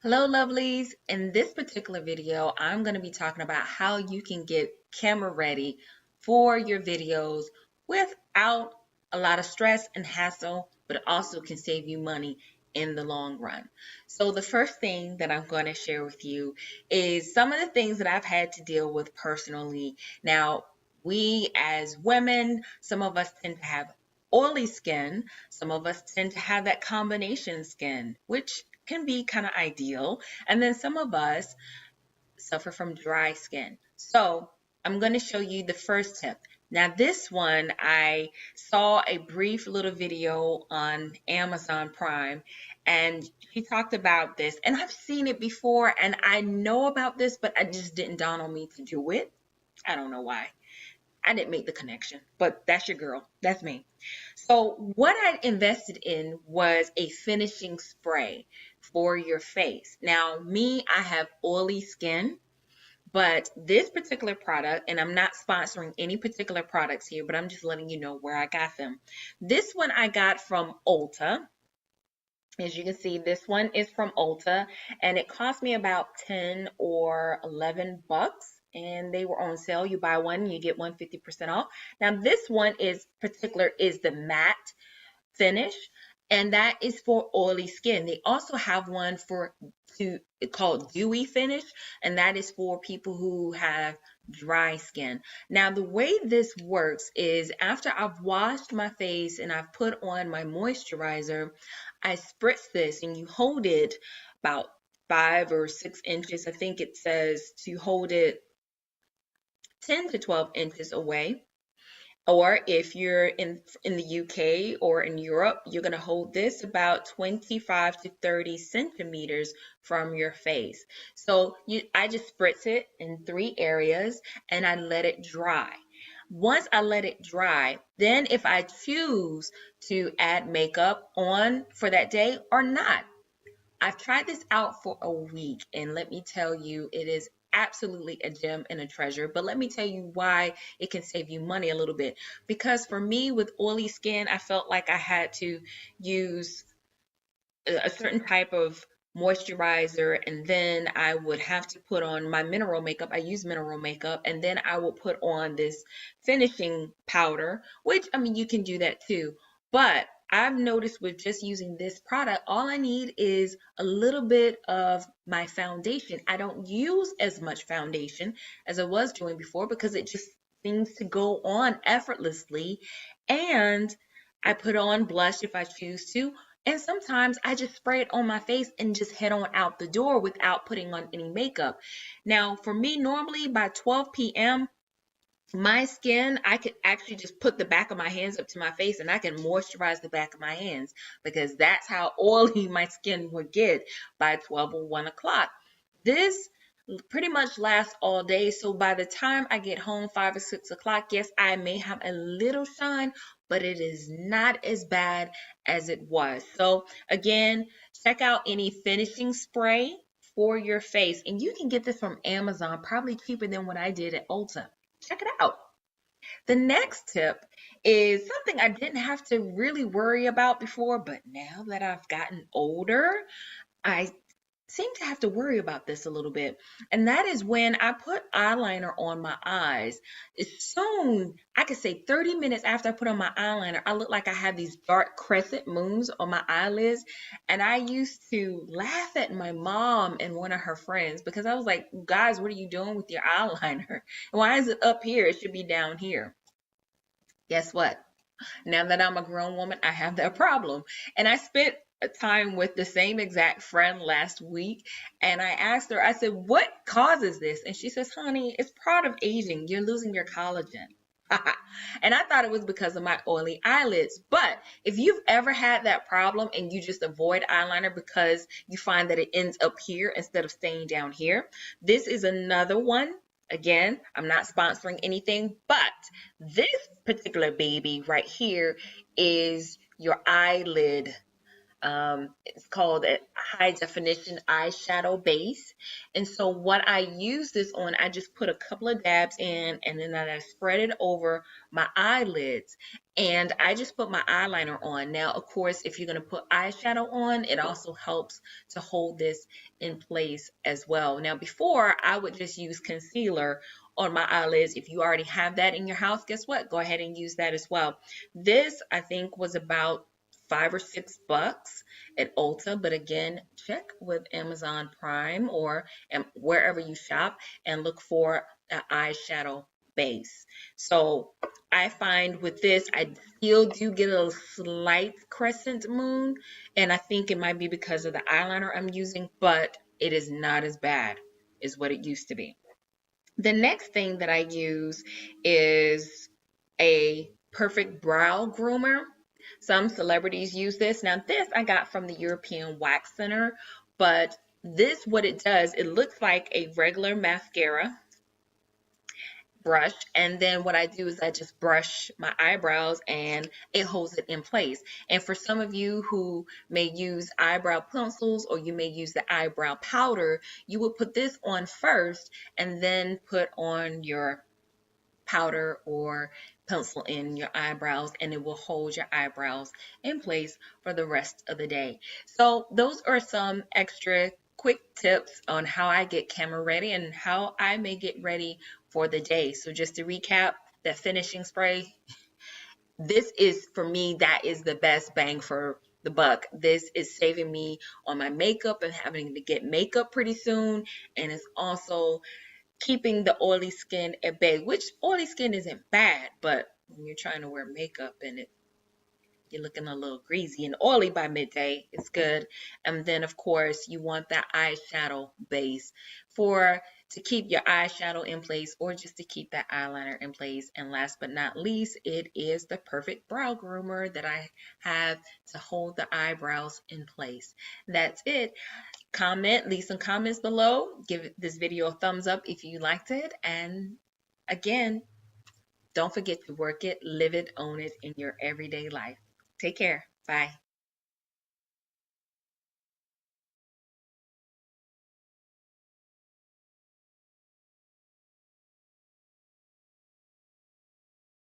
Hello, lovelies. In this particular video, I'm going to be talking about how you can get camera ready for your videos without a lot of stress and hassle, but it also can save you money in the long run. So the first thing that I'm going to share with you is some of the things that I've had to deal with personally. Now, we as women, some of us tend to have oily skin. Some of us tend to have that combination skin, which can be kind of ideal. And then some of us suffer from dry skin. So I'm going to show you the first tip. Now, this one, I saw a brief little video on Amazon Prime, and she talked about this. And I've seen it before, and I know about this, but I just didn't dawn on me to do it. I don't know why. I didn't make the connection, but that's your girl. That's me. So what I invested in was a finishing spray for your face. Now, me, I have oily skin, but this particular product, and I'm not sponsoring any particular products here, but I'm just letting you know where I got them. This one I got from Ulta. As you can see, this one is from Ulta, and it cost me about 10 or 11 bucks. And they were on sale. You buy one, you get one 50% off. Now, this one is the matte finish, and that is for oily skin. They also have one called dewy finish, and that is for people who have dry skin. Now, the way this works is after I've washed my face and I've put on my moisturizer, I spritz this and you hold it about 5 or 6 inches. I think it says to hold it 10 to 12 inches away. Or if you're in the UK or in Europe, you're going to hold this about 25 to 30 centimeters from your face. So I just spritz it in 3 areas and I let it dry. Once I let it dry, then if I choose to add makeup on for that day or not, I've tried this out for a week, and let me tell you, it is absolutely a gem and a treasure. But let me tell you why it can save you money a little bit. Because for me, with oily skin, I felt like I had to use a certain type of moisturizer, and then I would have to put on my mineral makeup. I use mineral makeup, and then I will put on this finishing powder, which I mean, you can do that too. But I've noticed with just using this product, all I need is a little bit of my foundation. I don't use as much foundation as I was doing before because it just seems to go on effortlessly. And I put on blush if I choose to, and sometimes I just spray it on my face and just head on out the door without putting on any makeup. Now, for me, normally by 12 p.m., my skin, I could actually just put the back of my hands up to my face and I can moisturize the back of my hands because that's how oily my skin would get by 12 or 1 o'clock. This pretty much lasts all day. So by the time I get home 5 or 6 o'clock, yes, I may have a little shine, but it is not as bad as it was. So again, check out any finishing spray for your face. And you can get this from Amazon, probably cheaper than what I did at Ulta. Check it out. The next tip is something I didn't have to really worry about before, but now that I've gotten older, I seem to have to worry about this a little bit. And that is when I put eyeliner on my eyes. As soon, I could say 30 minutes after I put on my eyeliner, I look like I have these dark crescent moons on my eyelids. And I used to laugh at my mom and one of her friends because I was like, guys, what are you doing with your eyeliner? Why is it up here? It should be down here. Guess what? Now that I'm a grown woman, I have that problem. And I spent a time with the same exact friend last week. And I asked her, I said, what causes this? And she says, honey, it's part of aging. You're losing your collagen. And I thought it was because of my oily eyelids. But if you've ever had that problem and you just avoid eyeliner because you find that it ends up here instead of staying down here, this is another one. Again, I'm not sponsoring anything, but this particular baby right here is your eyelid. It's called a high definition eyeshadow base. And so what I use this on, I just put a couple of dabs in and then I spread it over my eyelids. And I just put my eyeliner on. Now, of course, if you're going to put eyeshadow on, it also helps to hold this in place as well. Now, before, I would just use concealer on my eyelids. If you already have that in your house, guess what? Go ahead and use that as well. This, I think, was about $5 or $6 at Ulta, but again, check with Amazon Prime or wherever you shop and look for an eyeshadow base. So I find with this, I still do get a slight crescent moon, and I think it might be because of the eyeliner I'm using, but it is not as bad as what it used to be. The next thing that I use is a perfect brow groomer. Some celebrities use this. Now this I got from the European Wax Center, but this, what it does, it looks like a regular mascara brush, and then what I do is I just brush my eyebrows and it holds it in place. And for some of you who may use eyebrow pencils or you may use the eyebrow powder, you would put this on first and then put on your powder or pencil in your eyebrows, and it will hold your eyebrows in place for the rest of the day. So those are some extra quick tips on how I get camera ready and how I may get ready for the day. So just to recap, that finishing spray, this is for me, that is the best bang for the buck. This is saving me on my makeup and having to get makeup pretty soon, and it's also keeping the oily skin at bay, which oily skin isn't bad, but when you're trying to wear makeup and you're looking a little greasy and oily by midday, it's good. And then of course you want that eyeshadow base to keep your eyeshadow in place or just to keep that eyeliner in place. And last but not least, it is the perfect brow groomer that I have to hold the eyebrows in place. That's it. Leave some comments below. Give this video a thumbs up if you liked it. And again, don't forget to work it, live it, own it in your everyday life. Take care. Bye.